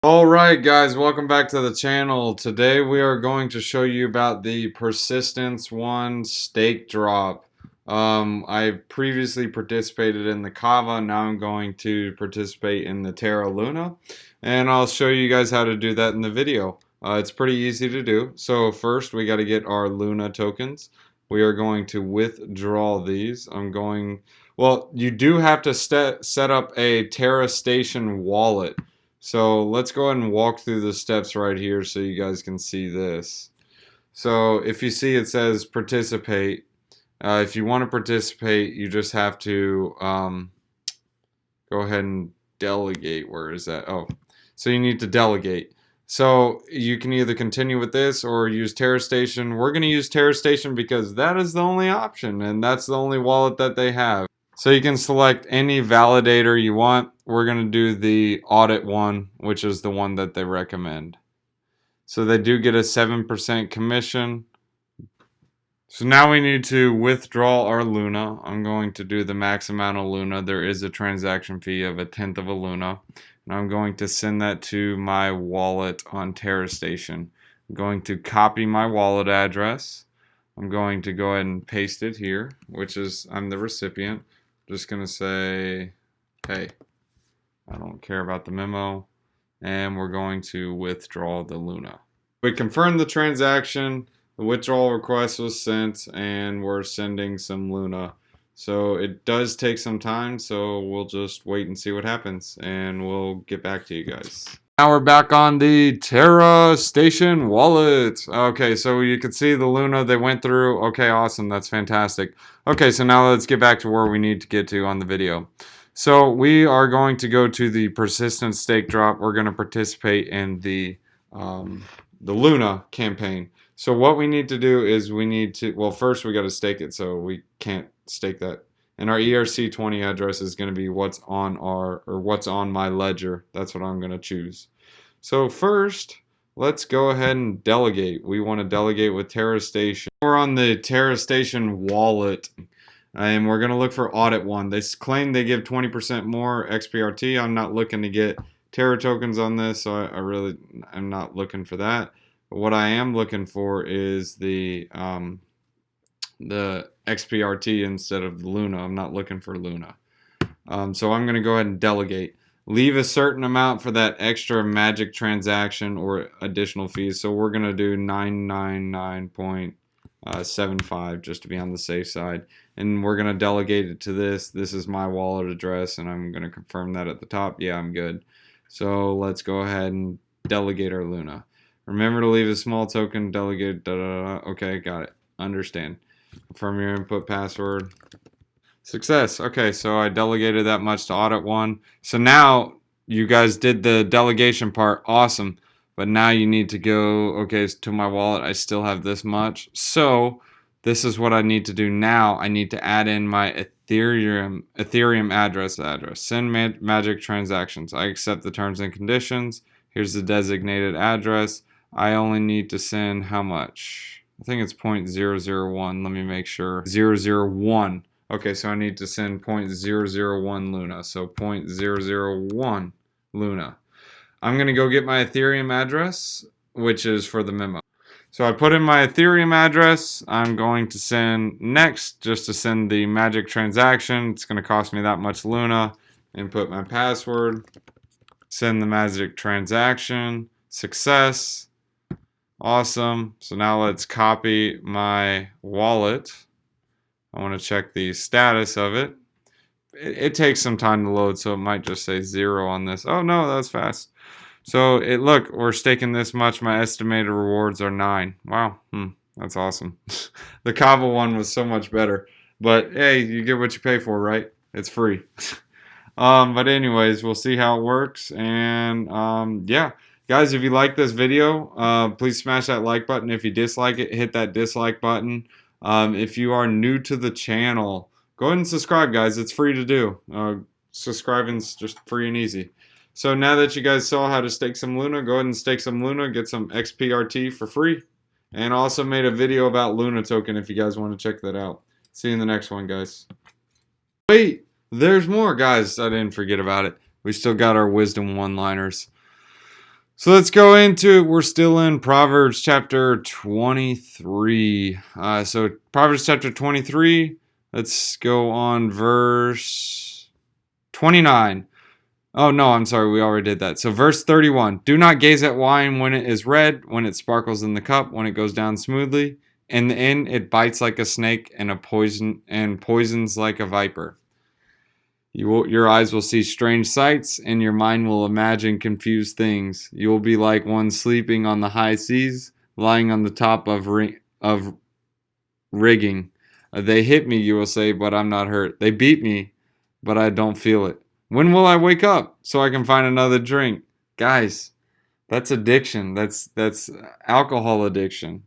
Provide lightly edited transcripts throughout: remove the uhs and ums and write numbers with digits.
Alright guys, welcome back to the channel. Today we are going to show you about the Persistence 1 stake drop. I previously participated in the Kava, now I'm going to participate in the Terra Luna, and I'll show you guys how to do that in the video. It's pretty easy to do. So first we got to get our Luna tokens. We are going to withdraw these. You do have to set up a Terra Station wallet. So let's go ahead and walk through the steps right here so you guys can see this. So if you see it says participate, if you want to participate, you just have to go ahead and delegate. Where is that? Oh, so you need to delegate. So you can either continue with this or use Terra Station. We're going to use Terra Station because that is the only option and that's the only wallet that they have. So you can select any validator you want. We're going to do the audit one, which is the one that they recommend. So they do get a 7% commission. So now we need to withdraw our Luna. I'm going to do the max amount of Luna. There is a transaction fee of 1/10 of a Luna. And I'm going to send that to my wallet on Terra Station. I'm going to copy my wallet address. I'm going to go ahead and paste it here, which is, I'm the recipient. Just gonna say, hey, I don't care about the memo, and we're going to withdraw the Luna. We confirmed the transaction, the withdrawal request was sent, and we're sending some Luna. So it does take some time, so we'll just wait and see what happens, and we'll get back to you guys. Now we're back on the Terra Station wallet. Okay, so you can see the Luna they went through. Okay, awesome. That's fantastic. Okay, so now let's get back to where we need to get to on the video. So we are going to go to the persistent stake drop. We're going to participate in the Luna campaign. So what we need to do is well, first we got to stake it, so we can't stake that. And our ERC20 address is going to be what's on my ledger. That's what I'm going to choose. So first, let's go ahead and delegate. We want to delegate with Terra Station. We're on the Terra Station wallet, and we're going to look for audit one. They claim they give 20% more xprt. I'm not looking to get Terra tokens on this, so I'm not looking for that. But what I am looking for is the xprt instead of Luna. I'm not looking for Luna. So I'm going to go ahead and delegate. Leave a certain amount for that extra magic transaction or additional fees. So we're going to do 999.75 just to be on the safe side. And we're going to delegate it to this. This is my wallet address, and I'm going to confirm that at the top. Yeah, I'm good. So let's go ahead and delegate our Luna. Remember to leave a small token, delegate, Okay, got it. Understand. Confirm your input password. Success. Okay, so I delegated that much to audit one. So now you guys did the delegation part. Awesome. But now you need to go, okay, to my wallet. I still have this much. So this is what I need to do now. I need to add in my Ethereum address. Send magic transactions. I accept the terms and conditions. Here's the designated address. I only need to send how much? I think it's 0.001. Let me make sure. 001. Okay, so I need to send 0.001 Luna. So 0.001 Luna. I'm going to go get my Ethereum address, which is for the memo. So I put in my Ethereum address. I'm going to send next just to send the magic transaction. It's going to cost me that much Luna. Input my password. Send the magic transaction. Success. Awesome. So now let's copy my wallet. I want to check the status of it. It takes some time to load, so it might just say 0 on this. Oh no, that was fast. So look, we're staking this much. My estimated rewards are 9. Wow, that's awesome. The Kava one was so much better. But hey, you get what you pay for, right? It's free. But anyways, we'll see how it works. And yeah. Guys, if you like this video, please smash that like button. If you dislike it, hit that dislike button. If you are new to the channel, go ahead and subscribe, guys. It's free to do. Subscribing's just free and easy. So now that you guys saw how to stake some Luna, go ahead and stake some Luna, get some xprt for free. And also made a video about Luna token if you guys want to check that out. See you in the next one, guys. Wait, there's more, guys. I didn't forget about it. We still got our wisdom one-liners. So let's go into it. We're still in Proverbs chapter 23. So Proverbs chapter 23. Let's go on verse 29. Oh, no, I'm sorry. We already did that. So verse 31. Do not gaze at wine when it is red, when it sparkles in the cup, when it goes down smoothly. In the end, it bites like a snake and poisons like a viper. Your eyes will see strange sights, and your mind will imagine confused things. You will be like one sleeping on the high seas, lying on the top of rigging. They hit me, you will say, but I'm not hurt. They beat me, but I don't feel it. When will I wake up so I can find another drink? Guys, that's addiction. That's alcohol addiction.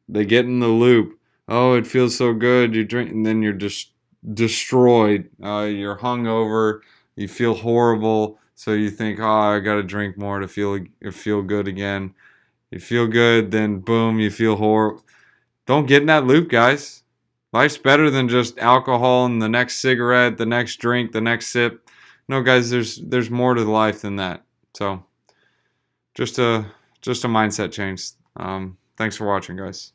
They get in the loop. Oh, it feels so good. You drink, and then you're just destroyed. You're hungover. You feel horrible. So you think, oh, I gotta drink more to feel good again. You feel good, then boom, you feel horrible. Don't get in that loop, guys. Life's better than just alcohol and the next cigarette, the next drink, the next sip. No, guys, there's more to life than that. So just a mindset change. Thanks for watching, guys.